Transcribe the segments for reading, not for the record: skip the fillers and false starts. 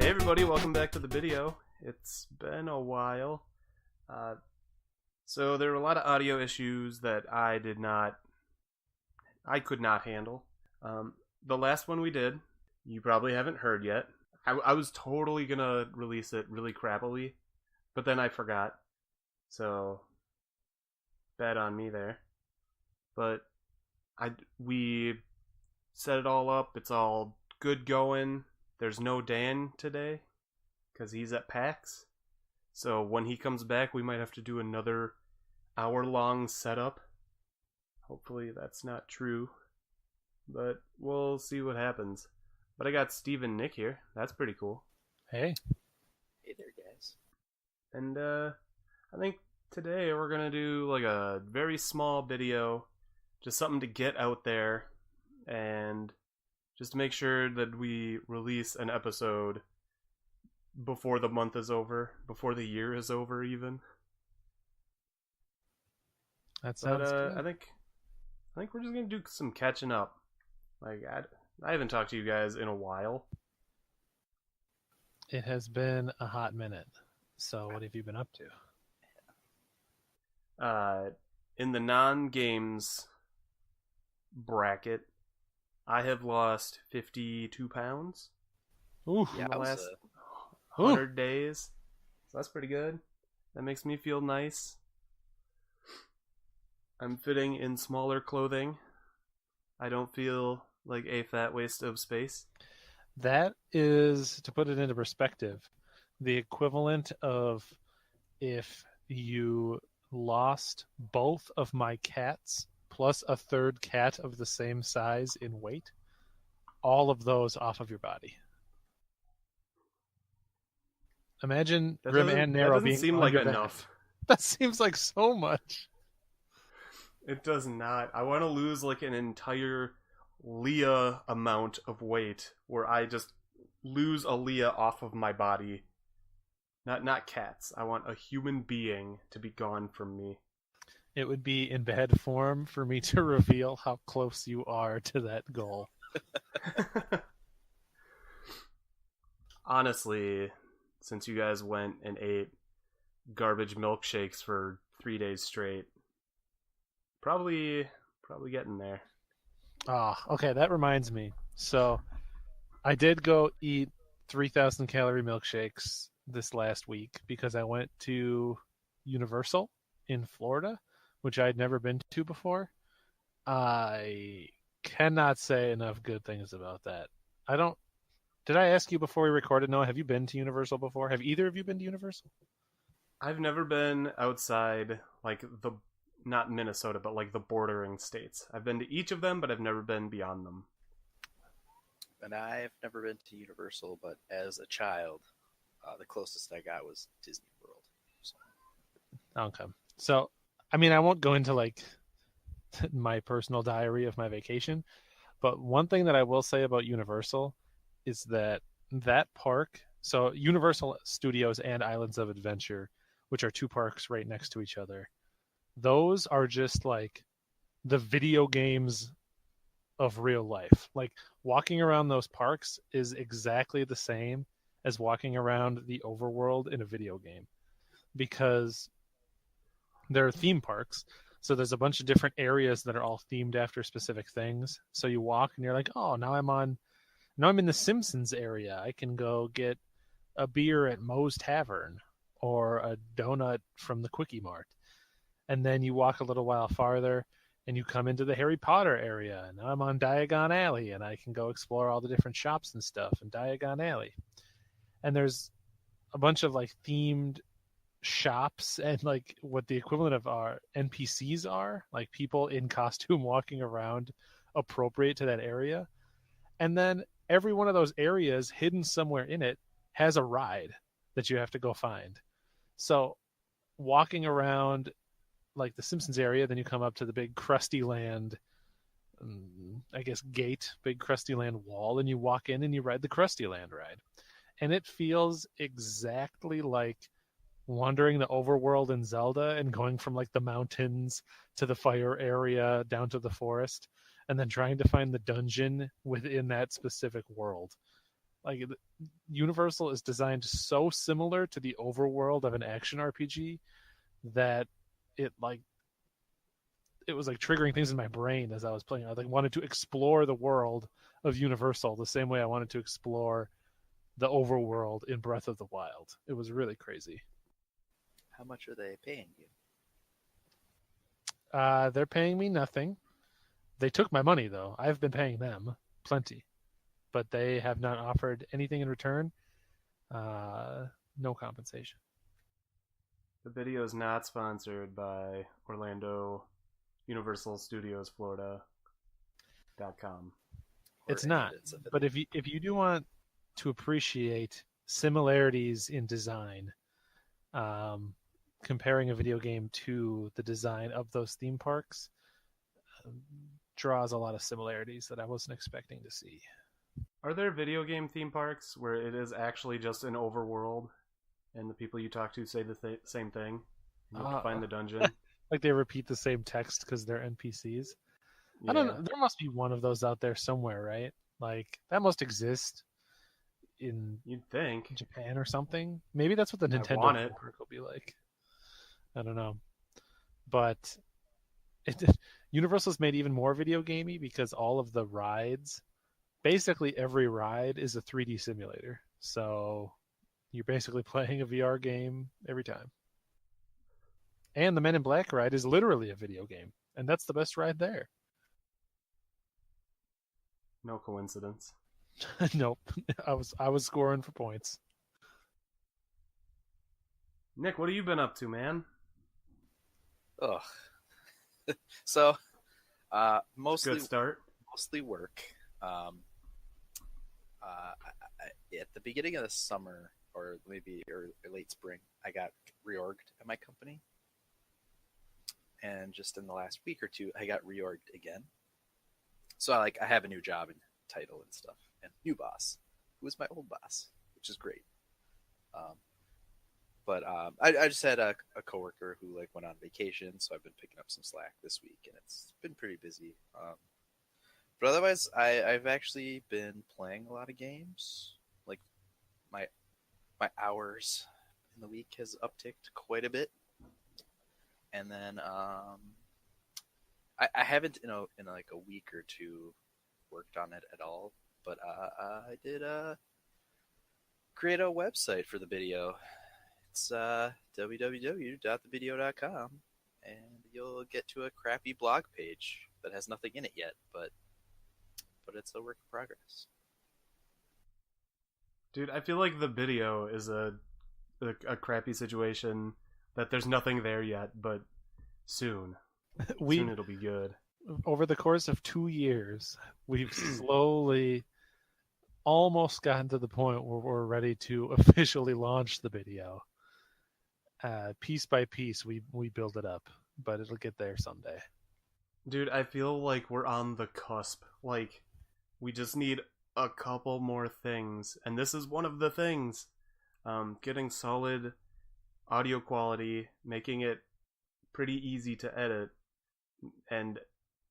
Hey everybody, welcome back to the Bideo. It's been a while. So there were a lot of audio issues that I could not handle. The last one we did, you probably haven't heard yet. I was totally gonna release it really crappily, but then I forgot. So, bad on me there. But we set it all up. It's all good going. There's no Dan today because he's at PAX. So when he comes back, we might have to do another hour-long setup. Hopefully that's not true, but we'll see what happens. But I got Steve and Nick here. That's pretty cool. Hey. Hey there, guys. And I think today we're gonna do like a very small video, just something to get out there, and just to make sure that we release an episode before the month is over, before the year is over, even. That sounds good. I think we're just gonna do some catching up. Like I haven't talked to you guys in a while. It has been a hot minute. So what have you been up to? In the non-games bracket, I have lost 52 pounds Ooh. in the last Ooh. 100 days. So that's pretty good. That makes me feel nice. I'm fitting in smaller clothing. I don't feel like a fat waste of space. That is, to put it into perspective, the equivalent of if you lost both of my cats plus a third cat of the same size in weight, all of those off of your body. Imagine Grim and Narrow being. That doesn't seem like enough. That seems like so much. It does not. I want to lose like an entire Leah amount of weight where I just lose a Leah off of my body. Not cats. I want a human being to be gone from me. It would be in bad form for me to reveal how close you are to that goal. Honestly, since you guys went and ate garbage milkshakes for 3 days straight, probably getting there. Okay, that reminds me. So, I did go eat 3,000 calorie milkshakes this last week because I went to Universal in Florida, which I'd never been to before. I cannot say enough good things about that. Did I ask you before we recorded, Noah, have you been to Universal before? Have either of you been to Universal? I've never been outside, like, not Minnesota, but like the bordering states. I've been to each of them, but I've never been beyond them. And I've never been to Universal, but as a child, the closest I got was Disney World. So. Okay. So, I mean, I won't go into like my personal diary of my vacation, but one thing that I will say about Universal is that park, so Universal Studios and Islands of Adventure, which are two parks right next to each other, those are just like the video games of real life. Like walking around those parks is exactly the same as walking around the overworld in a video game, because they're theme parks. So there's a bunch of different areas that are all themed after specific things. So you walk and you're like, oh, now I'm in the Simpsons area. I can go get a beer at Moe's Tavern or a donut from the Quickie Mart. And then you walk a little while farther and you come into the Harry Potter area. And now I'm on Diagon Alley and I can go explore all the different shops and stuff in Diagon Alley. And there's a bunch of like themed shops and like what the equivalent of our NPCs are, like people in costume walking around appropriate to that area. And then every one of those areas hidden somewhere in it has a ride that you have to go find. So walking around like the Simpsons area, then you come up to the big Krusty Land, I guess gate, big Krusty Land wall, and you walk in and you ride the Krusty Land ride. And it feels exactly like wandering the overworld in Zelda and going from like the mountains to the fire area down to the forest and then trying to find the dungeon within that specific world. Like Universal is designed so similar to the overworld of an action RPG that it like it was like triggering things in my brain as I was playing. I like wanted to explore the world of Universal the same way I wanted to explore the overworld in Breath of the Wild. It was really crazy. How much are they paying you? They're paying me nothing. They took my money though. I've been paying them plenty, but they have not offered anything in return. No compensation. The video is not sponsored by Orlando Universal Studios Florida.com. It's not. But if you do want to appreciate similarities in design, comparing a video game to the design of those theme parks draws a lot of similarities that I wasn't expecting to see. Are there video game theme parks where it is actually just an overworld and the people you talk to say the same thing? You have to find the dungeon. Like they repeat the same text because they're NPCs. Yeah. I don't know. There must be one of those out there somewhere, right? Like that must exist in You'd think Japan or something. Maybe that's what the Nintendo park will be like. I don't know. But Universal's made even more video gamey because all of the rides, basically every ride is a 3D simulator. So you're basically playing a VR game every time. And the Men in Black ride is literally a video game. And that's the best ride there. No coincidence. Nope. I was scoring for points. Nick, what have you been up to, man? Ugh. So, mostly good start. Mostly work. At the beginning of the summer, or maybe or late spring, I got reorged at my company, and just in the last week or two, I got reorged again. So I have a new job and title and stuff, and new boss, who was my old boss, which is great. But I just had a coworker who went on vacation, so I've been picking up some slack this week, and it's been pretty busy. But otherwise, I've actually been playing a lot of games. Like my hours in the week has upticked quite a bit, and then I haven't in a week or two worked on it at all. But I did create a website for the Bideo. It's www.thebideo.com, and you'll get to a crappy blog page that has nothing in it yet, but it's a work in progress. Dude, I feel like the Bideo is a crappy situation that there's nothing there yet, but soon it'll be good. Over the course of 2 years, we've slowly almost gotten to the point where we're ready to officially launch the Bideo. Piece by piece, we build it up, but it'll get there someday. Dude, I feel like we're on the cusp. Like, we just need a couple more things, and this is one of the things. Getting solid audio quality, making it pretty easy to edit, and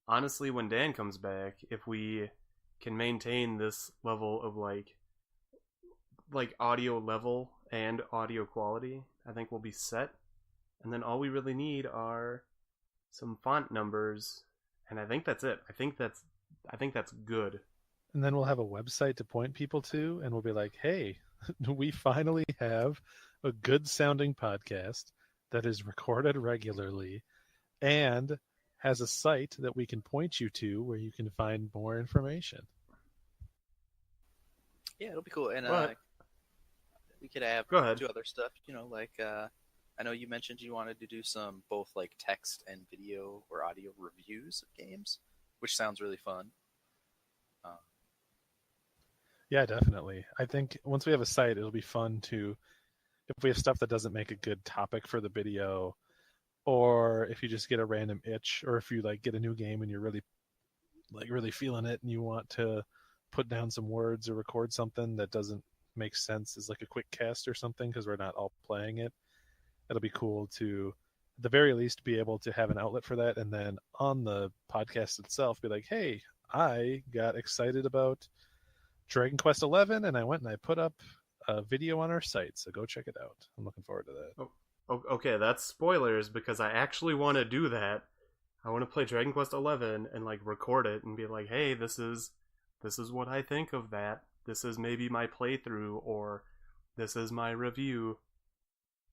honestly, when Dan comes back, if we can maintain this level of like audio level and audio quality, I think we'll be set. And then all we really need are some font numbers, and I think that's it. I think that's good. And then we'll have a website to point people to, and we'll be like, hey, we finally have a good sounding podcast that is recorded regularly and has a site that we can point you to where you can find more information. Yeah, it'll be cool. And we could have Go ahead. do other stuff, I know you mentioned you wanted to do some both text and video or audio reviews of games, which sounds really fun. Yeah, definitely. I think once we have a site, it'll be fun to, if we have stuff that doesn't make a good topic for the video, or if you just get a random itch, or if you get a new game and you're really feeling it and you want to put down some words or record something that doesn't make sense as a quick cast or something because we're not all playing it, it'll be cool to at the very least be able to have an outlet for that, and then on the podcast itself be like, hey, I got excited about Dragon Quest 11, and I went and I put up a video on our site, so go check it out. I'm looking forward to that. Okay, that's spoilers because I actually want to do that. I want to play Dragon Quest 11 and like record it and be like, "Hey, this is what I think of that. This is maybe my playthrough or this is my review."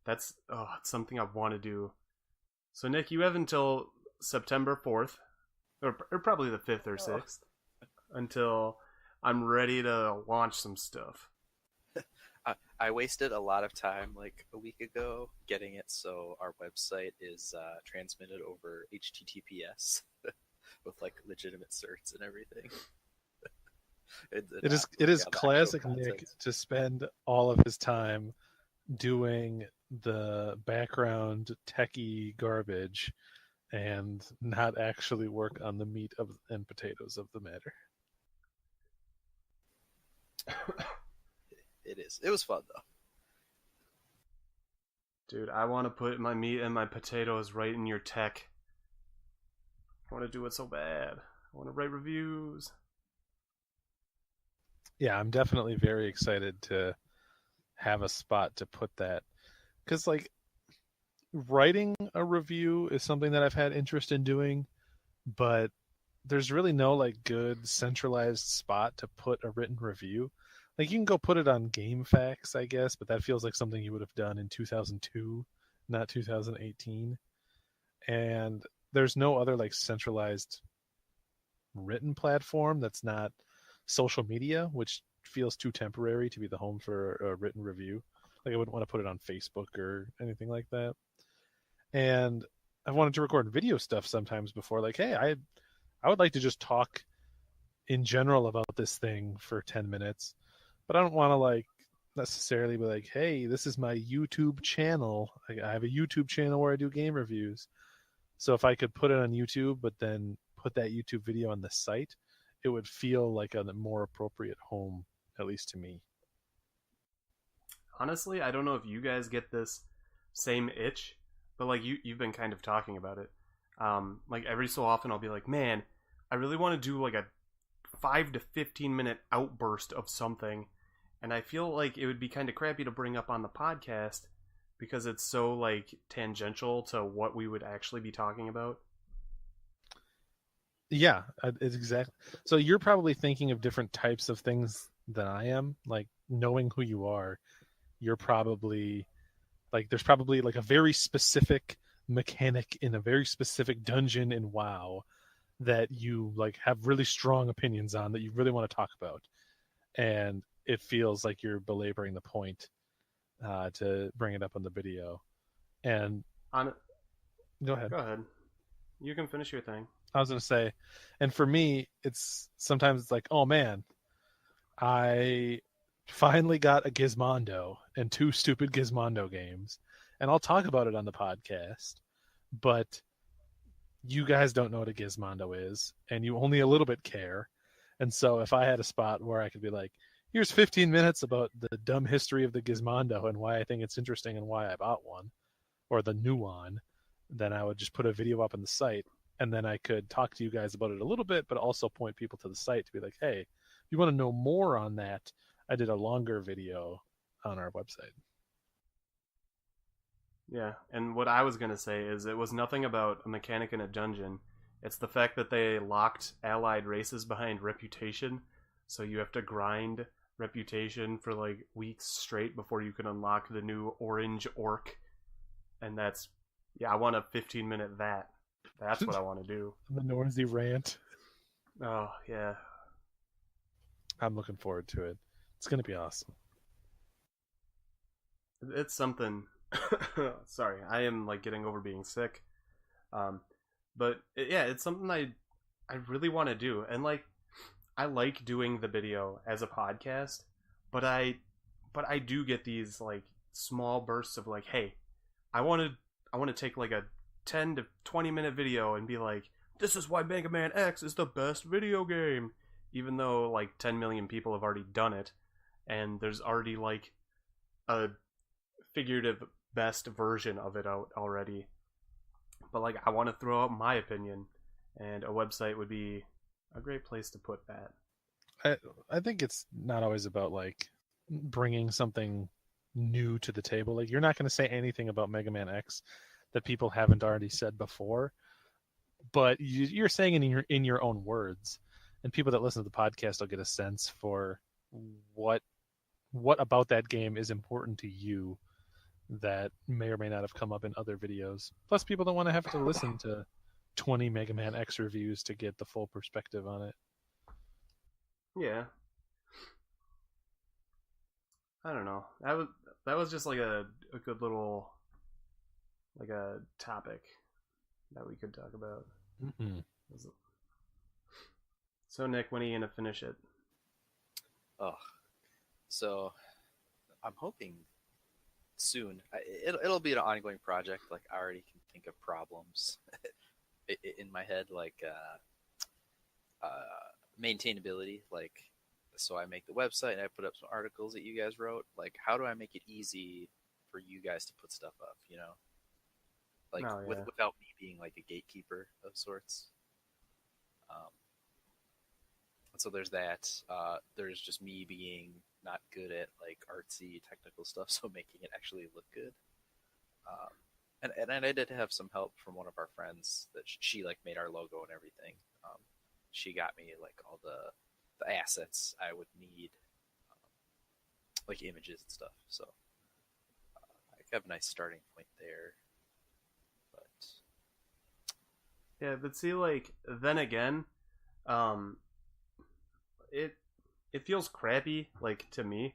It's something I want to do. So Nick, you have until September 4th or probably the 5th or 6th until I'm ready to launch some stuff. I wasted a lot of time like a week ago getting it so our website is transmitted over HTTPS with like legitimate certs and everything. It is classic Nick to spend all of his time doing the background techie garbage and not actually work on the meat and potatoes of the matter. It is. It was fun though. Dude, I want to put my meat and my potatoes right in your tech. I want to do it so bad. I want to write reviews. Yeah, I'm definitely very excited to have a spot to put that. Because, like, writing a review is something that I've had interest in doing, but there's really no, like, good centralized spot to put a written review. Like, you can go put it on GameFAQs, I guess, but that feels like something you would have done in 2002, not 2018. And there's no other, like, centralized written platform that's not social media, which feels too temporary to be the home for a written review. Like, I wouldn't want to put it on Facebook or anything like that. And I've wanted to record video stuff sometimes before, like, hey, I would like to just talk in general about this thing for 10 minutes, but I don't want to, like, necessarily be like, hey, this is my YouTube channel. I have a YouTube channel where I do game reviews. So if I could put it on YouTube, but then put that YouTube video on the site, it would feel like a more appropriate home, at least to me. Honestly, I don't know if you guys get this same itch, but like you've been kind of talking about it. Like every so often I'll be like, man, I really want to do like a 5 to 15 minute outburst of something, and I feel like it would be kind of crappy to bring up on the podcast because it's so like tangential to what we would actually be talking about. Yeah, it's exactly. So you're probably thinking of different types of things than I am. Like, knowing who you are, you're probably like, there's probably like a very specific mechanic in a very specific dungeon in WoW that you like have really strong opinions on that you really want to talk about, and it feels like you're belaboring the point to bring it up on the video. And go ahead. Go ahead. You can finish your thing. I was going to say, and for me, it's sometimes it's like, oh man, I finally got a Gizmondo and 2 stupid Gizmondo games, and I'll talk about it on the podcast, but you guys don't know what a Gizmondo is, and you only a little bit care. And so if I had a spot where I could be like, here's 15 minutes about the dumb history of the Gizmondo and why I think it's interesting and why I bought one, or the new one, then I would just put a video up on the site, and then I could talk to you guys about it a little bit, but also point people to the site to be like, hey, if you want to know more on that, I did a longer video on our website. Yeah, and what I was going to say is it was nothing about a mechanic in a dungeon. It's the fact that they locked allied races behind reputation, so you have to grind reputation for like weeks straight before you can unlock the new orange orc. And that's, yeah, I want a 15-minute that. That's what I want to do. The Nornsey rant. Oh, yeah. I'm looking forward to it. It's going to be awesome. It's something. Sorry, I am like getting over being sick. But it's something I really want to do. And like, I like doing the video as a podcast, but I do get these like small bursts of like, hey, I want to take like a 10 to 20 minute video and be like, this is why Mega Man X is the best video game, even though like 10 million people have already done it, and there's already like a figurative best version of it out already. But like, I want to throw out my opinion, and a website would be a great place to put that. I think it's not always about like bringing something new to the table. Like you're not going to say anything about Mega Man X that people haven't already said before, but you're saying it in your own words, and people that listen to the podcast will get a sense for what about that game is important to you that may or may not have come up in other videos. Plus, people don't want to have to listen to 20 Mega Man X reviews to get the full perspective on it. Yeah. I don't know. That was just like a good little like a topic that we could talk about. Mm-hmm. So Nick, when are you gonna finish it? Oh, so I'm hoping soon. It'll be an ongoing project. Like I already can think of problems in my head, like maintainability. Like, so I make the website and I put up some articles that you guys wrote. Like, how do I make it easy for you guys to put stuff up? You know, like Oh, yeah. without me being like a gatekeeper of sorts. So there's that. There's just me being not good at like artsy technical stuff, so making it actually look good. And I did have some help from one of our friends that she like made our logo and everything. She got me like all the assets I would need, like images and stuff. So I have a nice starting point there. But Yeah, but see, like then again, it feels crappy, like to me,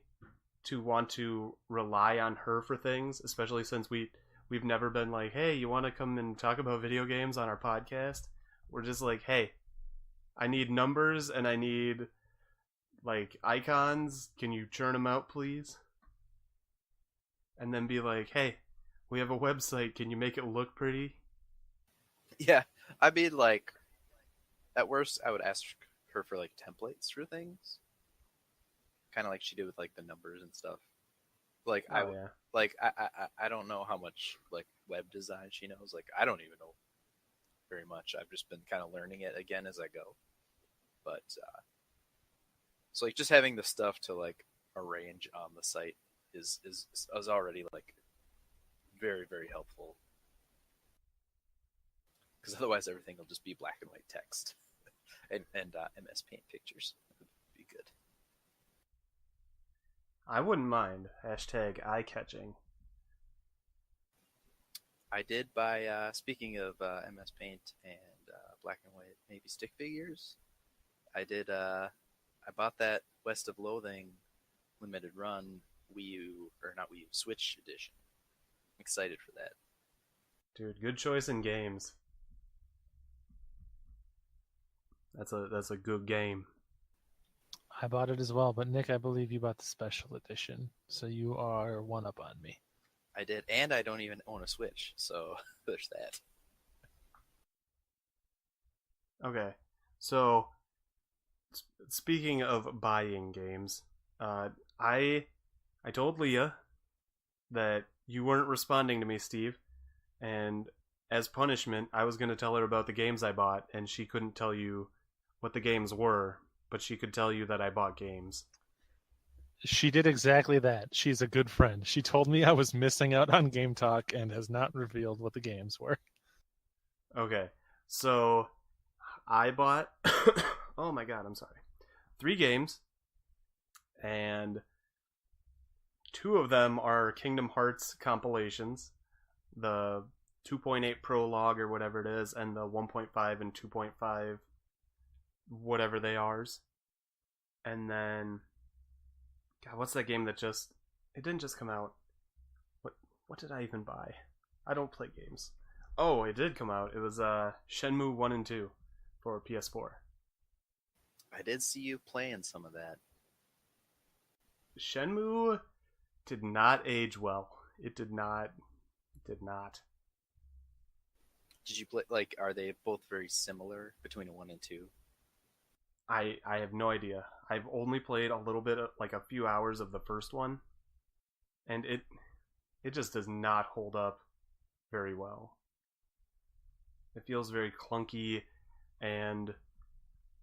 to want to rely on her for things, especially since we've never been like, hey, you want to come and talk about video games on our podcast? We're just like, hey, I need numbers and I need like icons. Can you churn them out, please? And then be like, hey, we have a website. Can you make it look pretty? yeah, I mean, like at worst, I would ask her for like templates for things, kind of like she did with like the numbers and stuff. Like Oh yeah. I don't know how much like web design she knows. Like I don't even know very much. I've just been kind of learning it again as I go. But so like just having the stuff to like arrange on the site is already like very, very helpful, because otherwise everything will just be black and white text and MS Paint pictures. Would be good. I wouldn't mind. Hashtag eye catching. I did buy, speaking of MS Paint and black and white, maybe stick figures. I did. I bought that West of Loathing limited run Wii U, or not Wii U, Switch edition. I'm excited for that. Dude, good choice in games. That's a good game. I bought it as well, but Nick, I believe you bought the special edition, so you are one up on me. I did, and I don't even own a Switch, so there's that. Okay, so speaking of buying games, I told Leah that you weren't responding to me, Steve, and as punishment, I was going to tell her about the games I bought, and she couldn't tell you what the games were, but she could tell you that I bought games. She did exactly that. She's a good friend. She told me I was missing out on Game Talk and has not revealed what the games were. Okay, so I bought. Oh my god, I'm sorry. 3 games, and 2 of them are Kingdom Hearts compilations. The 2.8 prologue or whatever it is, and the 1.5 and 2.5 whatever they are. And then, God, what's that game that just? It didn't just come out. What did I even buy? I don't play games. Oh, it did come out. It was Shenmue 1 and 2 for PS4. I did see you playing some of that. Shenmue did not age well. It did not. Did you play, like, are they both very similar between a 1 and 2? I have no idea. I've only played a little bit of, like a few hours of the first one, and it just does not hold up very well. It feels very clunky, and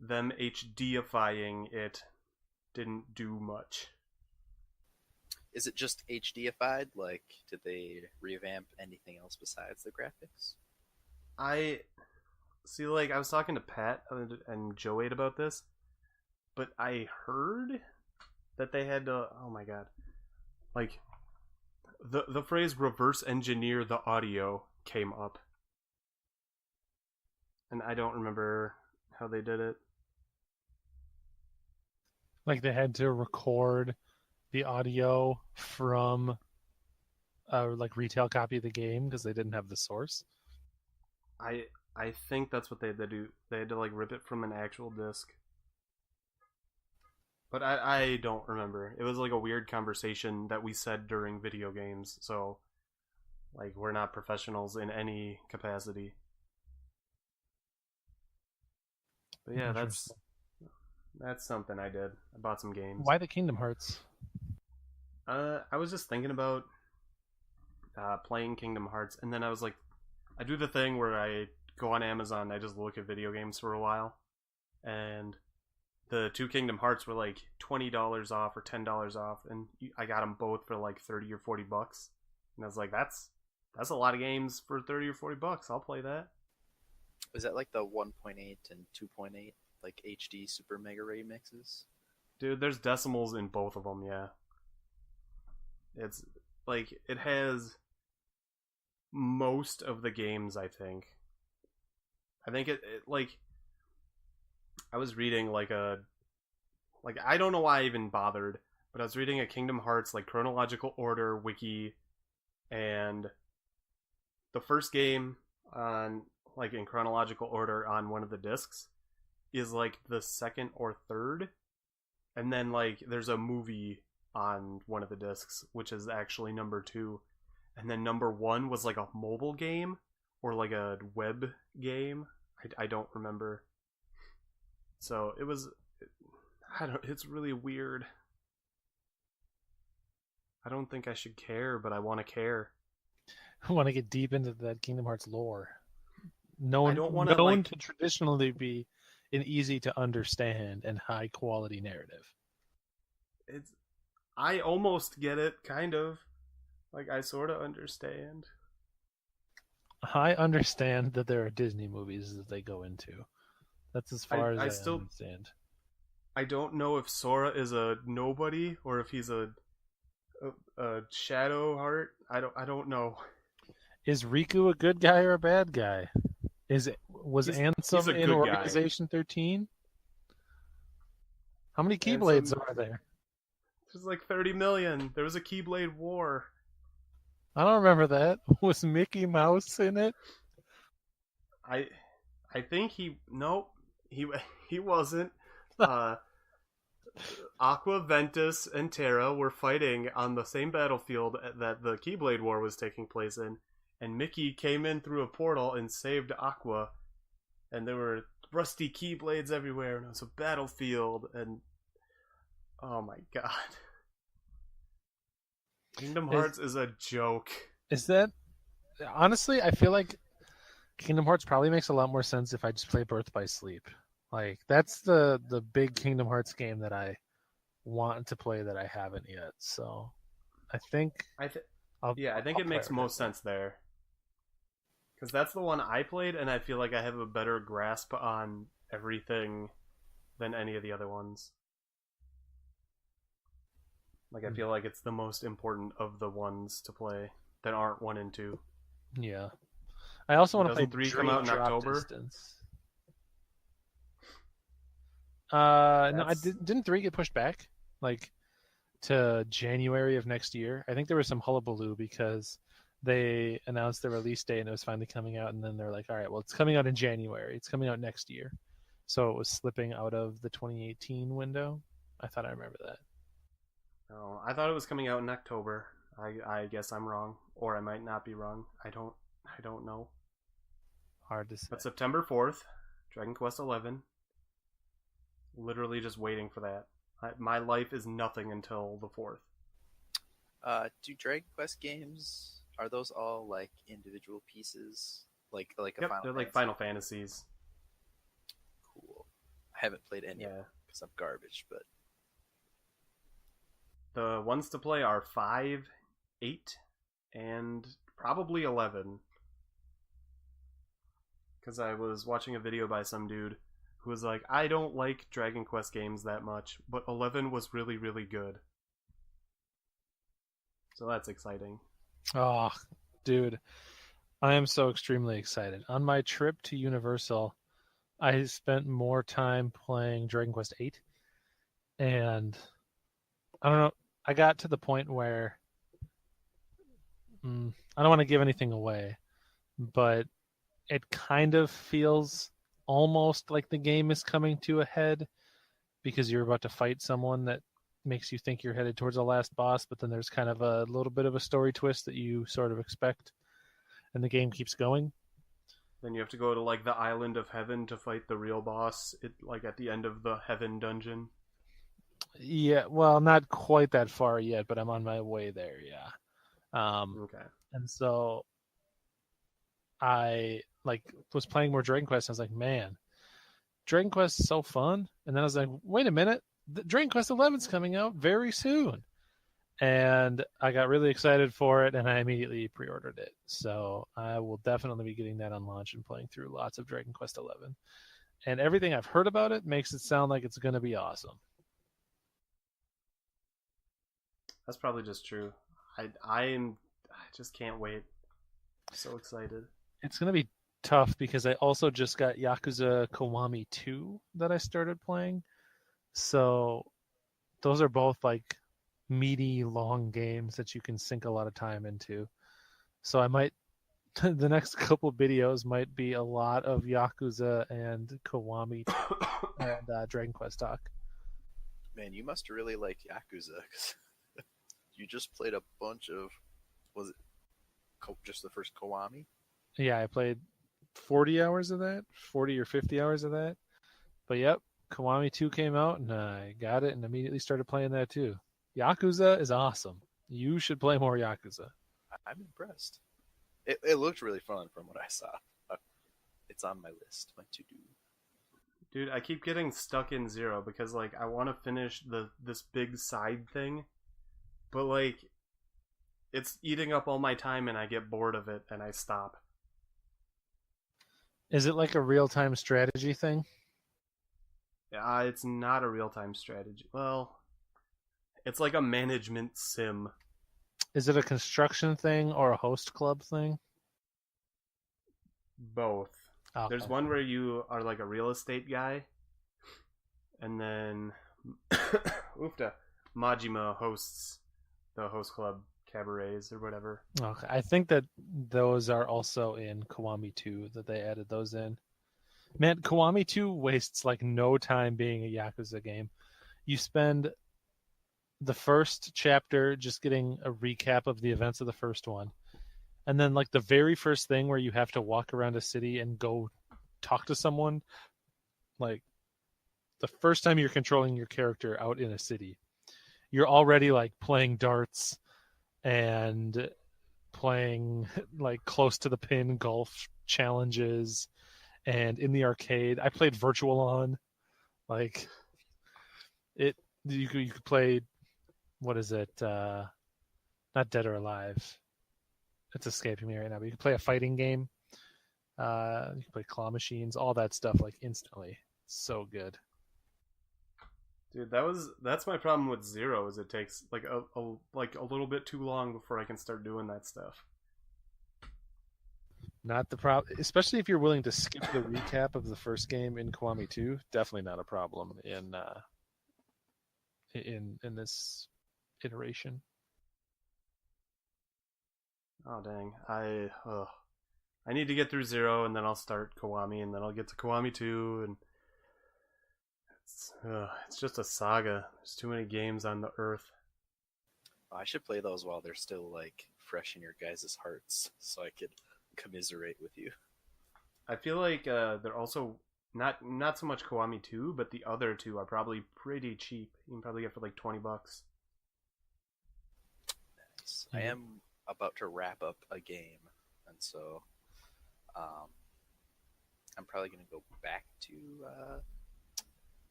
them HDifying it didn't do much. Is it just HDified? Like, did they revamp anything else besides the graphics? I see, like, I was talking to Pat and Joade about this, but I heard that they had to. Oh my god! Like, the phrase "reverse engineer the audio" came up, and I don't remember how they did it. Like they had to record the audio from a like retail copy of the game because they didn't have the source. I think that's what they had to do. They had to like rip it from an actual disc. But I don't remember. It was like a weird conversation that we said during video games, so like we're not professionals in any capacity. But yeah, that's something I did. I bought some games. Why the Kingdom Hearts? I was just thinking about playing Kingdom Hearts, and then I was like, I do the thing where I go on Amazon and I just look at video games for a while, and the two Kingdom Hearts were like $20 off or $10 off, and I got them both for like $30 or $40, and I was like, that's a lot of games for $30 or $40. I'll play that. Was that like the 1.8 and 2.8 like HD Super Mega remixes? Dude, there's decimals in both of them. Yeah, it's like it has most of the games. I think it like I was reading like I don't know why I even bothered, but I was reading a Kingdom Hearts like chronological order wiki, and the first game on like in chronological order on one of the discs is like the second or third, and then like there's a movie on one of the discs which is actually number 2, and then number 1 was like a mobile game or like a web game. I don't remember. So it was, it's really weird. I don't think I should care, but I want to care. I want to get deep into that Kingdom Hearts lore. I don't want to known to traditionally be an easy to understand and high quality narrative. I almost get it, kind of. Like, I sort of understand. I understand that there are Disney movies that they go into. That's as far as I still understand. I don't know if Sora is a nobody or if he's a shadow heart. I don't know. Is Riku a good guy or a bad guy? Was Ansem he's a in good Organization guy. 13? How many Keyblades are there? There's like 30 million. There was a Keyblade War. I don't remember that. Was Mickey Mouse in it? I think he wasn't. Aqua, Ventus, and Terra were fighting on the same battlefield that the Keyblade War was taking place in, and Mickey came in through a portal and saved Aqua, and there were rusty Keyblades everywhere, and it was a battlefield, and oh my god. Kingdom Hearts is a joke. Is that... Honestly, I feel like Kingdom Hearts probably makes a lot more sense if I just play Birth by Sleep. Like, that's the big Kingdom Hearts game that I want to play that I haven't yet. So, I think I think it makes most sense there. Because that's the one I played, and I feel like I have a better grasp on everything than any of the other ones. Like, I feel like it's the most important of the ones to play that aren't 1 and 2. Yeah. I also want to play 3 come out in October? Distance. No, didn't 3 get pushed back? Like, to January of next year? I think there was some hullabaloo because they announced the release date and it was finally coming out, and then they're like, all right, well, it's coming out in January. It's coming out next year. So it was slipping out of the 2018 window. I thought I remember that. Oh, I thought it was coming out in October. I guess I'm wrong, or I might not be wrong. I don't know. Hard to say. But September 4th, Dragon Quest XI. Literally just waiting for that. My life is nothing until the 4th. Do Dragon Quest games, are those all like individual pieces? Like a yep, Final they're Fantasy? like Final Fantasies. Cool. I haven't played any of Yeah. them because I'm garbage. But The ones to play are 5, 8, and probably 11. Because I was watching a video by some dude who was like, I don't like Dragon Quest games that much, but 11 was really, really good. So that's exciting. Oh, dude, I am so extremely excited. On my trip to Universal, I spent more time playing Dragon Quest VIII, and I don't know. I got to the point where I don't want to give anything away, but it kind of feels almost like the game is coming to a head because you're about to fight someone that makes you think you're headed towards the last boss, but then there's kind of a little bit of a story twist that you sort of expect, and the game keeps going. Then you have to go to like the Island of Heaven to fight the real boss, like at the end of the Heaven dungeon. Yeah, well, not quite that far yet, but I'm on my way there. Yeah. Okay. And so I was playing more Dragon Quest. And I was like, man, Dragon Quest is so fun. And then I was like, wait a minute, Dragon Quest 11 is coming out very soon. And I got really excited for it, and I immediately pre-ordered it. So I will definitely be getting that on launch and playing through lots of Dragon Quest 11. And everything I've heard about it makes it sound like it's going to be awesome. That's probably just true. I just can't wait. I'm so excited. It's going to be tough because I also just got Yakuza Kiwami 2 that I started playing. So those are both like meaty, long games that you can sink a lot of time into. So I might, the next couple videos might be a lot of Yakuza and Kiwami and Dragon Quest talk. man, you must really like Yakuza because you just played a bunch of. Was it just the first Kiwami? Yeah, I played 40 hours of that, 40 or 50 hours of that. But yep, Kiwami 2 came out and I got it and immediately started playing that too. Yakuza is awesome. You should play more Yakuza. I'm impressed. It looked really fun from what I saw. It's on my list, my to-do. Dude, I keep getting stuck in 0 because like I want to finish this big side thing, but like it's eating up all my time and I get bored of it and I stop. Is it like a real-time strategy thing? It's not a real-time strategy. Well, it's like a management sim. Is it a construction thing or a host club thing? Both. Okay. There's one where you are like a real estate guy, and then oofta, Majima hosts the host club cabarets or whatever. Okay. I think that those are also in Kiwami 2 that they added those in. Man, Kiwami 2 wastes like no time being a Yakuza game. You spend the first chapter just getting a recap of the events of the first one. And then like the very first thing where you have to walk around a city and go talk to someone, like the first time you're controlling your character out in a city, you're already like playing darts and playing like close to the pin golf challenges. And in the arcade, I played Virtual On. Like it, you could play. What is it? Not Dead or Alive. It's escaping me right now. But you can play a fighting game. You can play claw machines, all that stuff like instantly. It's so good. Dude, that's my problem with 0 is it takes like a little bit too long before I can start doing that stuff. Not the problem, especially if you're willing to skip the recap of the first game in Kiwami 2. Definitely not a problem in this iteration. Oh dang, I need to get through 0 and then I'll start Kiwami and then I'll get to Kiwami 2 and it's just a saga. There's too many games on the earth. I should play those while they're still like fresh in your guys' hearts, so I could commiserate with you. I feel like they're also not so much Kiwami 2, but the other two are probably pretty cheap. You can probably get for like $20. Nice. I am about to wrap up a game, and so I'm probably going to go back to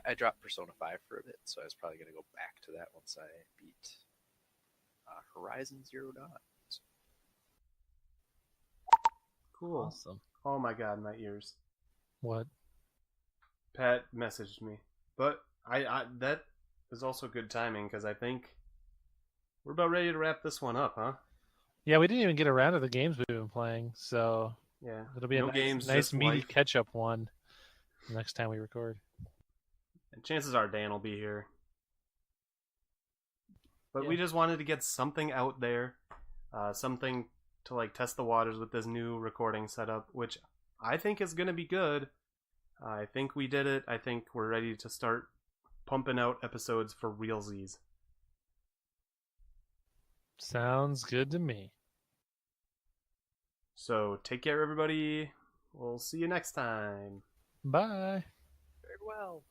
I dropped Persona 5 for a bit, so I was probably going to go back to that once I beat Horizon Zero Dawn. So, Cool. Awesome. Oh my god, my ears. What? Pat messaged me, but I that was also good timing because I think we're about ready to wrap this one up, huh? Yeah, we didn't even get around to the games we've been playing, so Yeah. it'll be No a games, nice just meaty life. catch-up one next time we record. And chances are Dan will be here. But Yeah. we just wanted to get something out there, something to like test the waters with this new recording setup, which I think is going to be good. I think we did it. I think we're ready to start pumping out episodes for realsies. Sounds good to me. So take care, everybody. We'll see you next time. Bye. very well.